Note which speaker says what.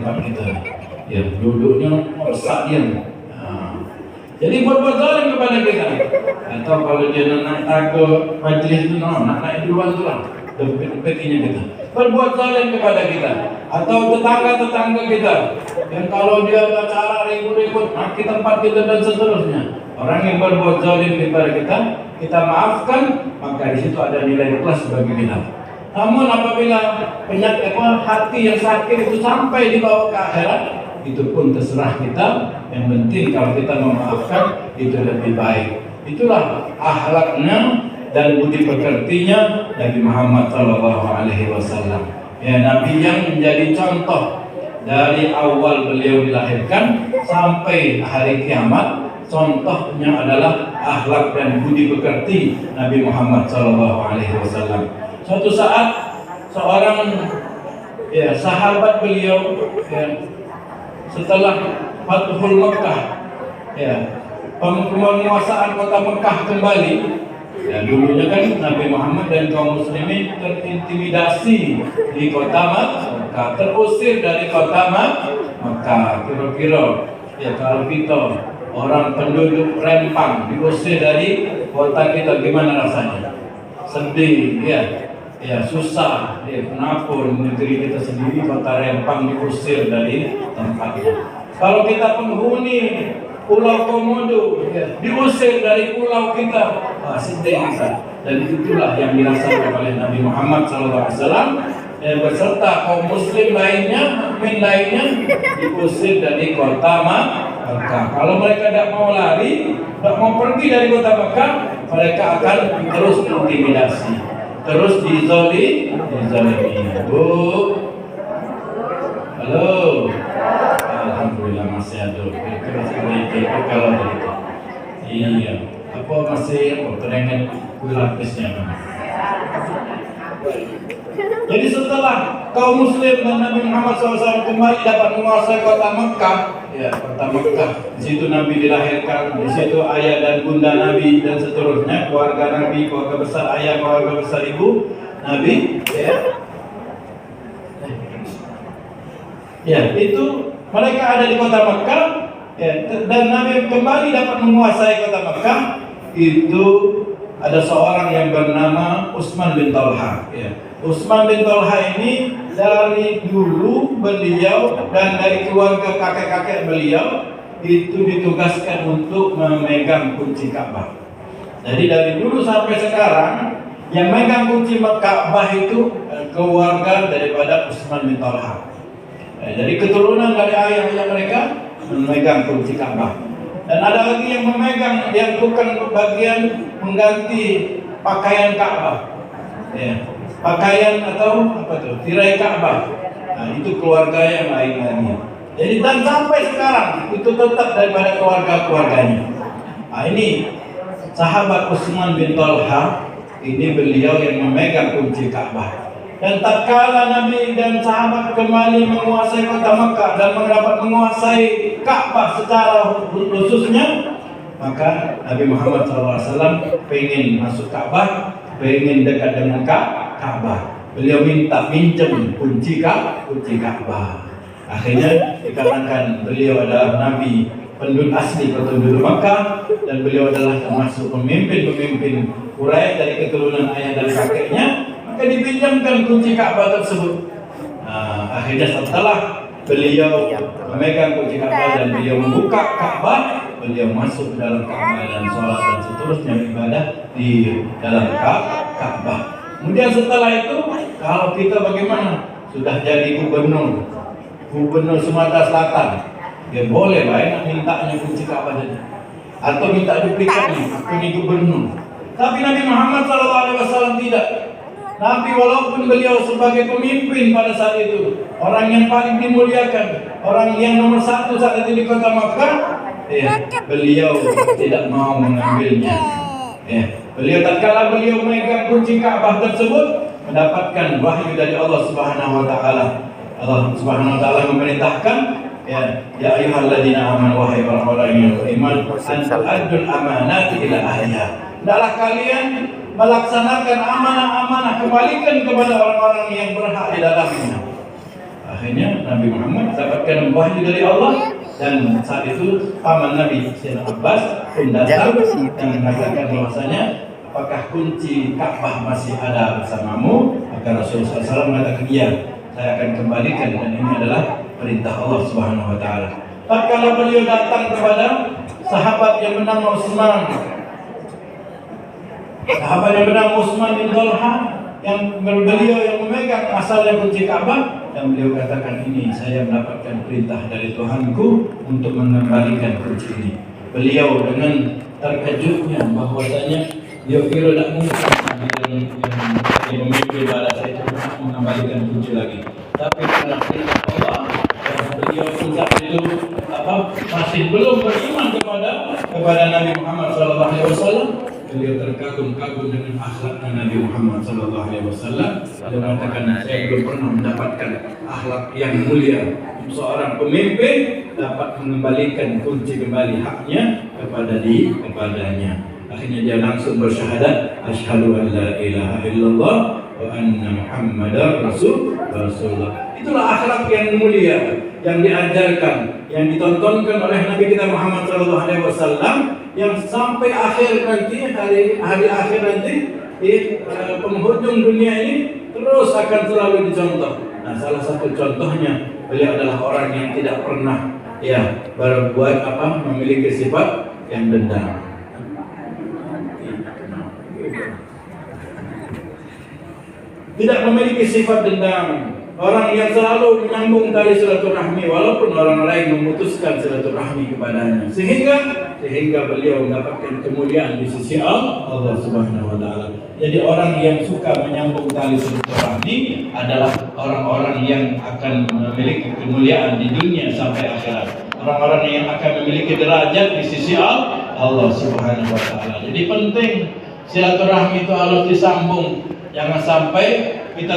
Speaker 1: tempat kita. Ya, duduknya pesak dia. Jadi buat zalim kepada kita. Atau kalau dia nak ke majlis itu, nak naik duluan tu lah. Dempet-dempetinya kita. Berbuat zalim kepada kita. Atau tetangga-tetangga kita. Yang kalau dia bicara ribut-ribut, maki tempat kita dan seterusnya. Orang yang berbuat zalim kepada kita maafkan, maka di situ ada nilai ikhlas bagi kita. Namun apabila penyakit hati yang sakit itu sampai dibawa ke akhirat, itu pun terserah kita. Yang penting kalau kita memaafkan, itu lebih baik. Itulah akhlaknya dan budi pekertinya Nabi Muhammad SAW. Ya, Nabi yang menjadi contoh dari awal beliau dilahirkan sampai hari kiamat. Contohnya adalah akhlak dan budi pekerti Nabi Muhammad SAW. Suatu saat seorang sahabat beliau setelah Fathul Makkah, penguasaan kota Mekah kembali, dulunya kan Nabi Muhammad dan kaum muslimin terintimidasi di kota Mekah, terusir dari kota Mekah. Kira-kira kalau kita orang penduduk Rempang diusir dari kota kita, gimana rasanya? Sedih, susah. Kenapa negeri kita sendiri, kota Rempang, diusir dari tempatnya? Kalau kita penghuni Pulau Komodo, diusir dari pulau kita, sedih kita. Dan itulah yang dirasakan oleh Nabi Muhammad SAW beserta kaum muslim lainnya, mukmin lainnya, diusir dari kota Mekah. Kalau mereka tidak mau lari, tidak mau pergi dari kota Mekah, mereka akan terus intimidasi, terus dizalimi. Bu, halo, alhamdulillah masih ada. Itu kalau begitu, iya. Apa masih teringat kue lapisnya? Jadi setelah kaum muslim dan Nabi Muhammad SAW kembali dapat menguasai kota Mekah, kota Mekah, di situ Nabi dilahirkan, di situ ayah dan bunda Nabi dan seterusnya, keluarga Nabi, keluarga besar ayah, keluarga besar ibu Nabi, itu mereka ada di kota Mekah, dan Nabi kembali dapat menguasai kota Mekah. Itu ada seorang yang bernama Utsman bin Talha. Utsman bin Talha ini dari dulu beliau dan dari keluarga kakek-kakek beliau itu ditugaskan untuk memegang kunci Ka'bah. Jadi dari dulu sampai sekarang yang megang kunci Ka'bah itu keluarga daripada Utsman bin Talha. Jadi keturunan dari ayah mereka memegang kunci Ka'bah. Dan ada lagi yang memegang, yang bukan bagian mengganti pakaian Ka'bah, pakaian atau tirai Ka'bah. Itu keluarga yang lain lagi. Jadi dan sampai sekarang itu tetap daripada keluarganya. Ini sahabat Utsman bin Talha, ini beliau yang memegang kunci Ka'bah. Dan tatkala Nabi dan sahabat kembali menguasai kota Mekah dan mendapat menguasai Ka'bah secara khususnya, maka Nabi Muhammad SAW pengen masuk Ka'bah, pengen dekat dengan Ka'bah. Beliau minta pinjam kunci Ka'bah. Akhirnya dikarenakan beliau adalah Nabi penduduk asli penduduk Mekah, dan beliau adalah termasuk pemimpin Quraisy dari keturunan ayah dan kakeknya, maka dipinjamkan kunci Ka'bah tersebut. Akhirnya setelah beliau memegang kunci Ka'bah dan beliau membuka Ka'bah, beliau masuk ke dalam Ka'bah dan sholat dan seterusnya ibadah di dalam Ka'bah. Kemudian setelah itu, kalau kita bagaimana? Sudah jadi gubernur Sumatera Selatan, dia boleh nak mintanya kunci Ka'bah saja, atau minta duplikatnya, aku ini gubernur. Tapi Nabi Muhammad SAW tidak. Nabi walaupun beliau sebagai pemimpin pada saat itu, orang yang paling dimuliakan, orang yang nomor satu saat itu di kota Makkah, beliau tidak mau mengambilnya. Beliau tatkala beliau memegang kunci Ka'bah tersebut, mendapatkan wahyu dari Allah Subhanahu wa taala. Allah Subhanahu wa taala memerintahkan, ya ayyuhalladzina amanu, wahai orang-orang yang beriman, antu'addul amanati ila ahliha. Hendaklah kalian melaksanakan amanah-amanah, kembalikan kepada orang-orang yang berhak di dalamnya. Akhirnya Nabi Muhammad dapatkan wahyu dari Allah, dan saat itu paman Nabi Sayyidina Abbas pun datang dan mengatakan bahwasanya, apakah kunci Ka'bah masih ada bersamamu? Maka Rasulullah SAW mengatakan, iya, saya akan kembalikan, dan ini adalah perintah Allah Subhanahu Wa Taala. Tatkala beliau datang kepada sahabat yang bernama Utsman, sahabat yang bernama Utsman bin Talha, yang beliau yang memegang asalnya kunci Ka'bah, dan beliau katakan, ini saya mendapatkan perintah dari Tuhanku untuk mengembalikan kunci ini. Beliau dengan terkejutnya bahwasanya dia kira tak mungkin yang memimpin pada saya itu mengembalikan kunci lagi. Tapi karena perintah Allah, beliau pun saat itu masih belum beriman kepada Nabi Muhammad SAW. Beliau terkagum-kagum dengan akhlaknya Nabi Muhammad SAW. Dia mengatakan, saya belum pernah mendapatkan akhlak yang mulia. Seorang pemimpin dapat mengembalikan kunci kembali haknya kepadanya. Akhirnya dia langsung bersyahadat, asyhadu an la ilaha illallah wa anna Muhammadar Rasulullah. Itulah akhlak yang mulia yang diajarkan, yang ditontonkan oleh Nabi kita Muhammad SAW, yang sampai akhir nanti, hari akhir nanti, di penghujung dunia ini terus akan selalu dicontoh. Nah, salah satu contohnya, beliau adalah orang yang tidak pernah berbuat memiliki sifat yang dendam. Tidak memiliki sifat dendam. Orang yang selalu menyambung tali silaturahmi walaupun orang lain memutuskan silaturahmi kepadanya, sehingga beliau mendapatkan kemuliaan di sisi Allah Subhanahu Wa Taala. Jadi orang yang suka menyambung tali silaturahmi adalah orang-orang yang akan memiliki kemuliaan di dunia sampai akhirat. Orang-orang yang akan memiliki derajat di sisi Allah Subhanahu Wa Taala. Jadi penting silaturahmi itu harus disambung. Jangan sampai kita